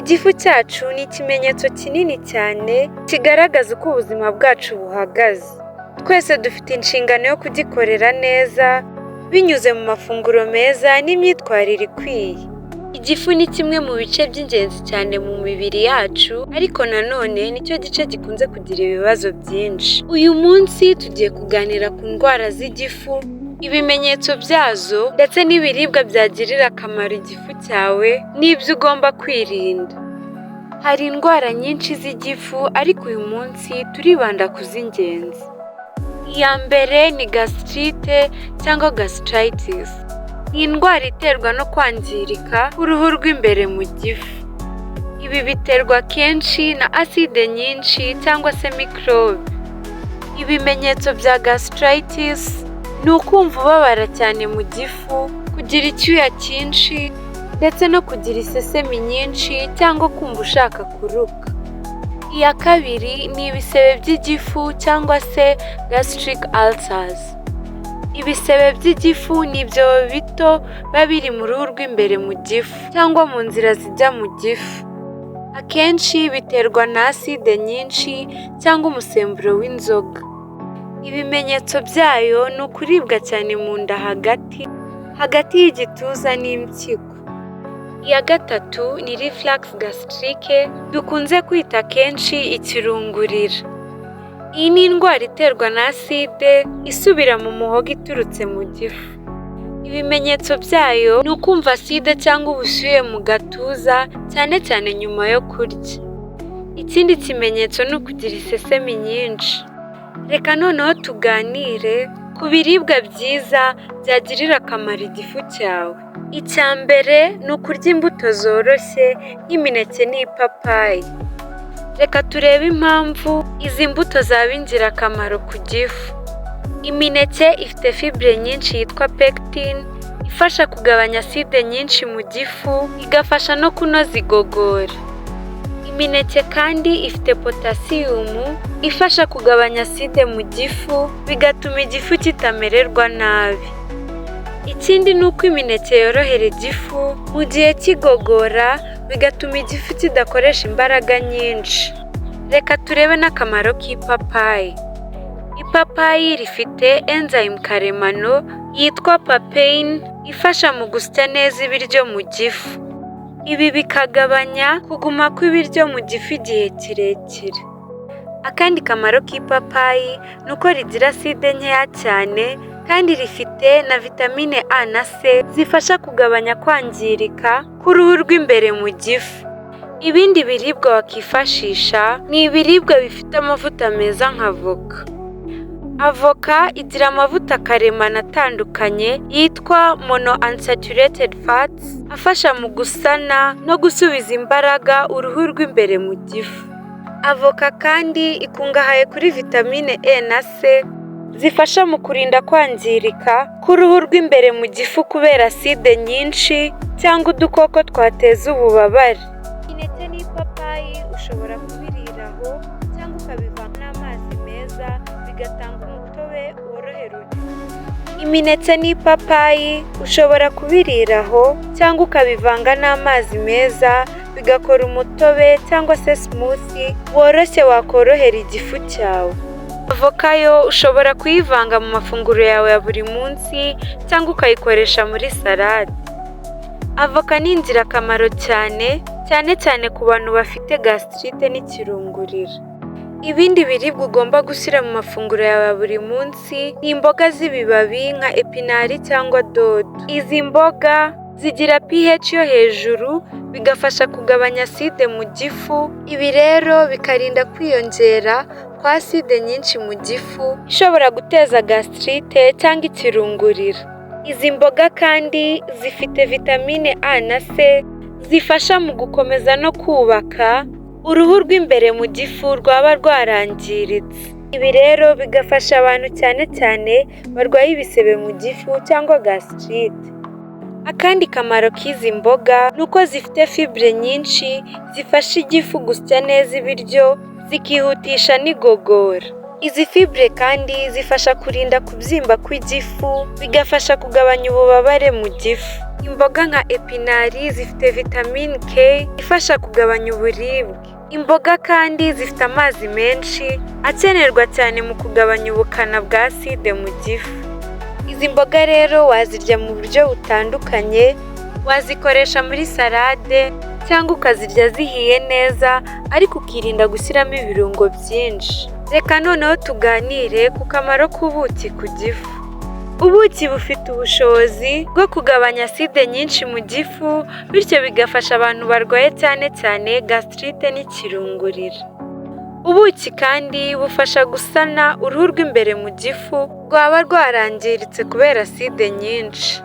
Igifu cyacu ni ikimenyetso kinini cyane kigaragaza uko ubuzima bwacu buhagaze. Twese dufite inshingano yo kugikorera neza binyuze mu mafunguro meza n'imyitwarire ikwiye. Igifu ni kimwe mu bice by'ingenzi cyane mu mibiri yacu, ariko nanone nicyo gice gikunze kugira ibibazo byinshi. Uyu munsi tugiye kuganira ku ndwara z'igifu, ibimenyetso byazo ndetse n'ibiribwa byagirira akamaro igifu cyawe n'ibyo ugomba kwirinda. Hari indwara nyinshi z'igifu, ariko uyu munsi turibanda ku z'ingenzi. Iya mbere ni gastrite cyangwa gastritis. Ni indwara iterwa no kwangirika k'uruhu rw'imbere mu gifu. Ibi biterwa kenshi na aside nyinshi cyangwa se microbe. Ibimenyetso bya gastritis ni ukumva ubabara cyane mu gifu, kugira icyuya cyinshi ndetse no kugira isesemi nyinshi cyangwa kumva ushaka kuruka. Iya kabiri ni ibisebe by'igifu cyangwa se gastric ulcers. Ibisebe by'igifu ni ibyobo bito biba biri mu ruhu rw'imbere mu gifu cyangwa mu nzira zijya mu gifu. Akenshi biterwa na aside nyinshi cyangwa umusemburo w'inzoga. Ibimenyetso byayo ni ukuribwa cyane mu nda hagati y'igituza n'impyiko. Iya gatatu ni reflux gastrique, dukunze kwita kenshi ikirungurira. Iyi ni indwara iterwa na aside isubira mu muhogo iturutse mu gifu. Ibimenyetso byayo ni ukumva aside cyangwa ubushyuhe mu gatuza, cyane cyane nyuma yo kurya. Ikindi kimenyetso ni ukugira isesemi nyinshi. Reka noneho tuganire ku biribwa byiza byagirira akamaro igifu cyawe. Icya mbere ni ukurya imbuto zoroshye nk'imineke n'ipapayi. Reka turebe impamvu izi mbuto zaba ingirakamaro ku gifu. Imineke ifite fibre nyinshi yitwa pectin, ifasha kugabanya aside nyinshi mu gifu, igafasha no kunoza igogora. Imineke kandi ifite potasiyumu, ifasha kugabanya aside mu gifu, bigatuma igifu kitamererwa nabi. Ikindi ni uko imineke yorohera igifu mu gihe cy'igogora, bigatuma igifu kidakoresha imbaraga nyinshi. Reka turebe n'akamaro k'ipapayi. Ipapayi rifite enzyme karemano yitwa papain, ifasha mu gusya neza ibiryo mu gifu. Ibi bikagabanya kuguma kw'ibiryo mu gifu igihe kirekire. Akandi kamaro k'ipapayi ni uko rigira aside nkeya cyane, kandi rifite na vitamine A na C zifasha kugabanya kwangirika k'uruhu rw'imbere mu gifu. Ibindi biribwa wakifashisha ni ibiribwa bifite amavuta meza nka avoka. Avoka igira amavuta karemano atandukanye yitwa monounsaturated fats, afasha mu gusana no gusubiza imbaraga uruhu rw'imbere mu gifu. Avoka kandi ikungahaye kuri vitamine E na C zifasha mu kurinda kwangirika k'uruhu rw'imbere mu gifu kubera aside nyinshi cyangwa udukoko twateza ububabare. Imineke n'ipapayi ushobora kubiriraho cyangwa ukabivanga n'amazi meza, bigatanga umutobe worohera uruhu. Imineke n'ipapayi ushobora kubiriraho cyangwa ukabivanga n'amazi meza, bigakora umutobe cyangwa se smoothie woroshye wakorohera igifu cyawe. Avoka yo ushobora kuyivanga mu mafunguro yawe ya buri munsi cyangwa ukayikoresha muri salade. Avoka ni ingirakamaro cyane ku bantu bafite gastrite n'ikirungurira. Ibindi biribwa ugomba gushyira mu mafunguro yawe ya buri munsi ni imboga z'ibibabi nka epinari cyangwa dodo. Izi mboga zigira pH yo hejuru, bigafasha kugabanya aside mu gifu. Ibi rero bikarinda kwiyongera kwa aside nyinshi mu gifu, ishobora guteza gastrite cyangwa ikirungurira. Izi mboga kandi zifite vitamine A na C zifasha mu gukomeza no kubaka uruhu rw'imbere mu gifu rwaba rwarangiritse. Ibi rero bigafasha abantu cyane barwaye ibisebe mu gifu cyangwa gastrite. Akandi kamaro k'izi mboga ni uko zifite fibre nyinshi zifasha igifu gusya neza ibiryo, zikihutisha n'igogora. Izi fibre kandi zifasha kurinda kubyimba kw'igifu, bigafasha kugabanya ububabare mu gifu. Imboga nka epinari zifite vitamine K ifasha kugabanya uburibwe. Imboga kandi zifite amazi menshi akenerwa cyane mu kugabanya ubukana bwa acide mu gifu. Izi mboga rero wazirya mu buryo butandukanye, wazikoresha muri salade cyangwa ukazirya zihiye neza ariko ukirinda gushyiramo ibirungo byinshi. Reka noneho tuganire ku kamaro k'ubuki ku gifu. Ubuki bufite ubushobozi bwo kugabanya acide nyinshi mu gifu, bityo bigafasha abantu barwaye cyane cyane gastrite n'ikirungurira. Ubuki kandi bufasha gusana uruhu rw'imbere mu gifu rwaba rwarangiritse kubera acide nyinshi.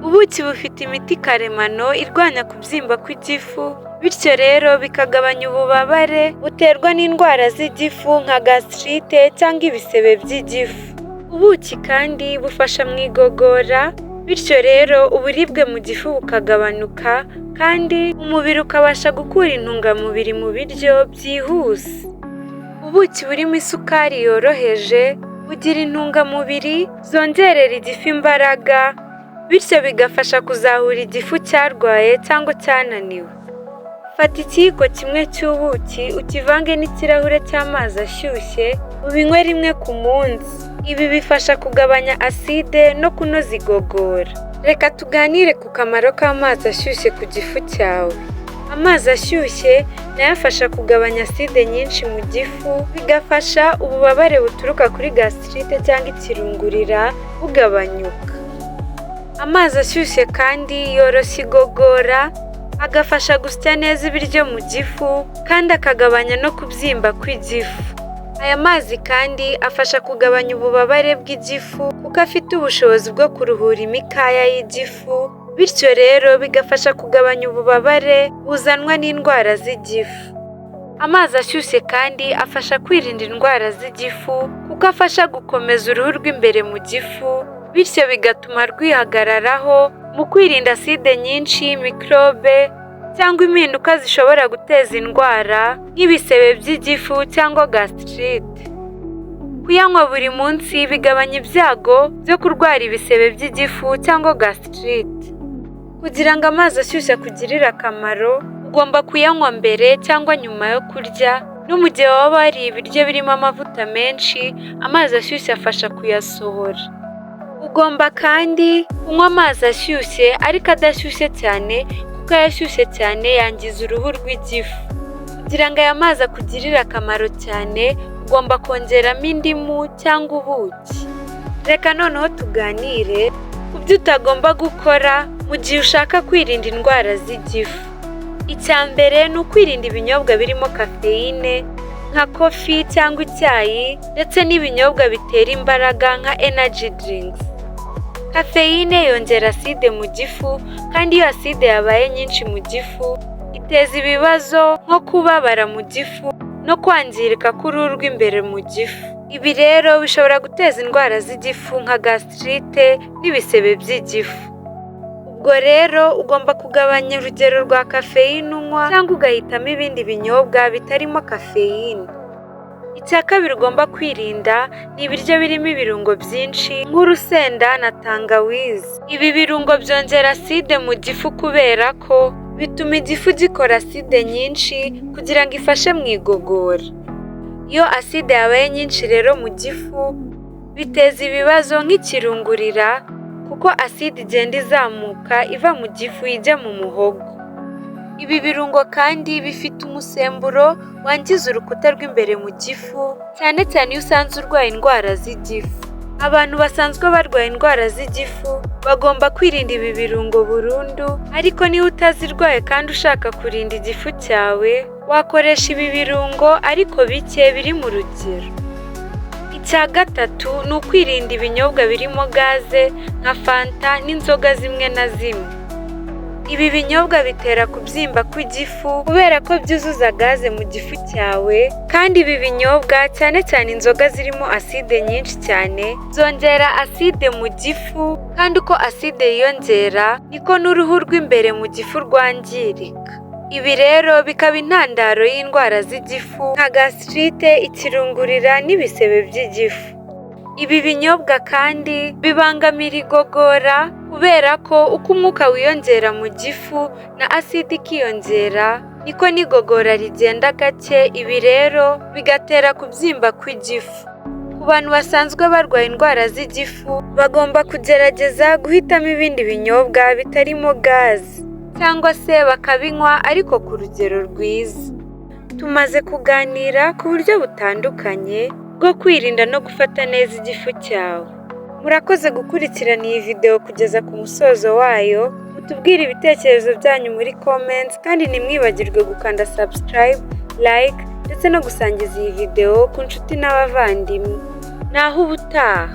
Ubuki bufite imiti karemano irwanya kubyimba kw'igifu, bityo rero bikagabanya ububabare buterwa n'indwara z'igifu nka gastrite cyangwa ibisebe by'igifu. Ubuki kandi bufasha mu igogora, bityo rero uburibwe mu gifu bukagabanuka kandi umubiri ukabasha gukura intungamubiri mu biryo byihuse. Ubuki burimo isukari yoroheje, bugira intungamubiri zongerera igifu imbaraga, bityo bigafasha kuzahura igifu cyarwaye cyangwa cyananiwe. Fata ikiyiko kimwe cy'ubuki ukivange n'ikirahure cy'amazi ashyushye, ubinywe rimwe ku munsi. Ibi bifasha kugabanya acide no kunoza igogora. Reka tuganire ku kamaro k'amazi ashyushye ku gifu cyawe. Amazi ashyushye nayo afasha kugabanya acide nyinshi mu gifu, bigafasha ububabare buturuka kuri gastrite cyangwa ikirungurira bugabanyuka. Amazi ashyushye kandi yoroshya igogora, agafasha gusya neza ibiryo mu gifu kandi akagabanya no kubyimba kw'igifu. Aya mazi kandi afasha kugabanya ububabare bw'igifu kuko afite ubushobozi bwo kuruhura imikaya y'igifu, bityo rero bigafasha kugabanya ububabare buzanwa n'indwara z'igifu. Amazi ashyushye kandi afasha kwirinda indwara z'igifu kuko afasha gukomeza uruhu rw'imbere mu gifu, bityo bigatuma rwihagararaho mu kwirinda acide nyinshi, mikorobe cyangwa impinduka zishobora guteza indwara nk'ibisebe by'igifu cyangwa gastrite. Kuyanywa buri munsi bigabanya ibyago byo kurwara ibisebe by'igifu cyangwa gastrite. Kugira ngo amazi ashyushye akugirire akamaro, ugomba kuyanywa mbere cyangwa nyuma yo kurya, no mu gihe waba wariye ibiryo birimo amavuta menshi, amazi ashyushye afasha kuyasohora. Ugomba kandi kunywa amazi ashyushye ariko adashyushye cyane, kuko ayashyushye cyane yangiza uruhu rw'igifu. Kugira ngo aya mazi akugirire akamaro cyane, ugomba kongeramo indimu cyangwa ubuki. Reka noneho tuganire ku byo utagomba gukora mu gihe ushaka kwirinda indwara z'igifu. Icya mbere ni ukwirinda ibinyobwa birimo kafeyine nka kofi cyangwa icyayi, ndetse n'ibinyobwa bitera imbaraga nka energy drinks. Kafeyine yongera acide mu gifu, kandi iyo acide yabaye nyinshi mu gifu iteza ibibazo nko kubabara mu gifu no kwangirika k'uruhu rw'imbere mu gifu. Ibi rero bishobora guteza indwara z'igifu nka gastrite n'ibisebe by'igifu. Ubwo rero ugomba kugabanya urugero rwa kafeyine unywa cyangwa ugahitamo ibindi binyobwa bitarimo kafeyine. Icya kabiri ugomba kwirinda ni ibiryo birimo ibirungo byinshi nk'urusenda na tangawizi. Ibi birungo byongera acide mu gifu kubera ko bituma igifu gikora acide nyinshi kugira ngo ifashe mu igogora. Iyo acide yabaye nyinshi rero mu gifu biteza ibibazo nk'ikirungurira, kuko acide igenda izamuka iva mu gifu ijya mu muhogo. Ibi birungo kandi bifite umusemburo wangiza urukuta rw'imbere mu gifu, cyane cyane iyo usanze urwaye indwara z'igifu. Abantu basanzwe barwaye indwara z'igifu bagomba kwirinda ibi birungo burundu, ariko niba utazirwaye kandi ushaka kurinda igifu cyawe, wakoresha ibi birungo ariko bike biri mu rugero. Icya gatatu ni ukwirinda ibinyobwa birimo gaze nka fanta n'inzoga zimwe na zimwe. Ibi binyobwa bitera kubyimba kw'igifu kubera ko byuzuza gaze mu gifu cyawe, kandi ibi binyobwa cyane cyane inzoga zirimo acide nyinshi cyane zongera acide mu gifu, kandi uko acide yiyongera niko n'uruhu rw'imbere mu gifu rwangirika. Ibi rero bikaba intandaro y'indwara z'igifu nka gastrite, ikirungurira n'ibisebe by'igifu. Ibi binyobwa kandi bibangamira igogora kubera ko uko umwuka wiyongera mu gifu na aside ikiyongera niko n'igogora rigenda gake, ibi rero bigatera kubyimba kw'igifu. Ku bantu basanzwe barwaye indwara z'igifu bagomba kugerageza guhitamo ibindi binyobwa bitarimo gazi cyangwa se bakabinywa ariko ku rugero rwiza. Tumaze kuganira ku buryo butandukanye bwo kwirinda no gufata neza igifu cyawe. Murakoze gukurikirana iyi video kugeza ku musozo wayo. Mutubwire ibitekerezo byanyu muri comments kandi ntimwibagirwe gukanda subscribe, like ndetse no gusangiza iyi video ku nshuti n'abavandimwe. Naho ubutaha.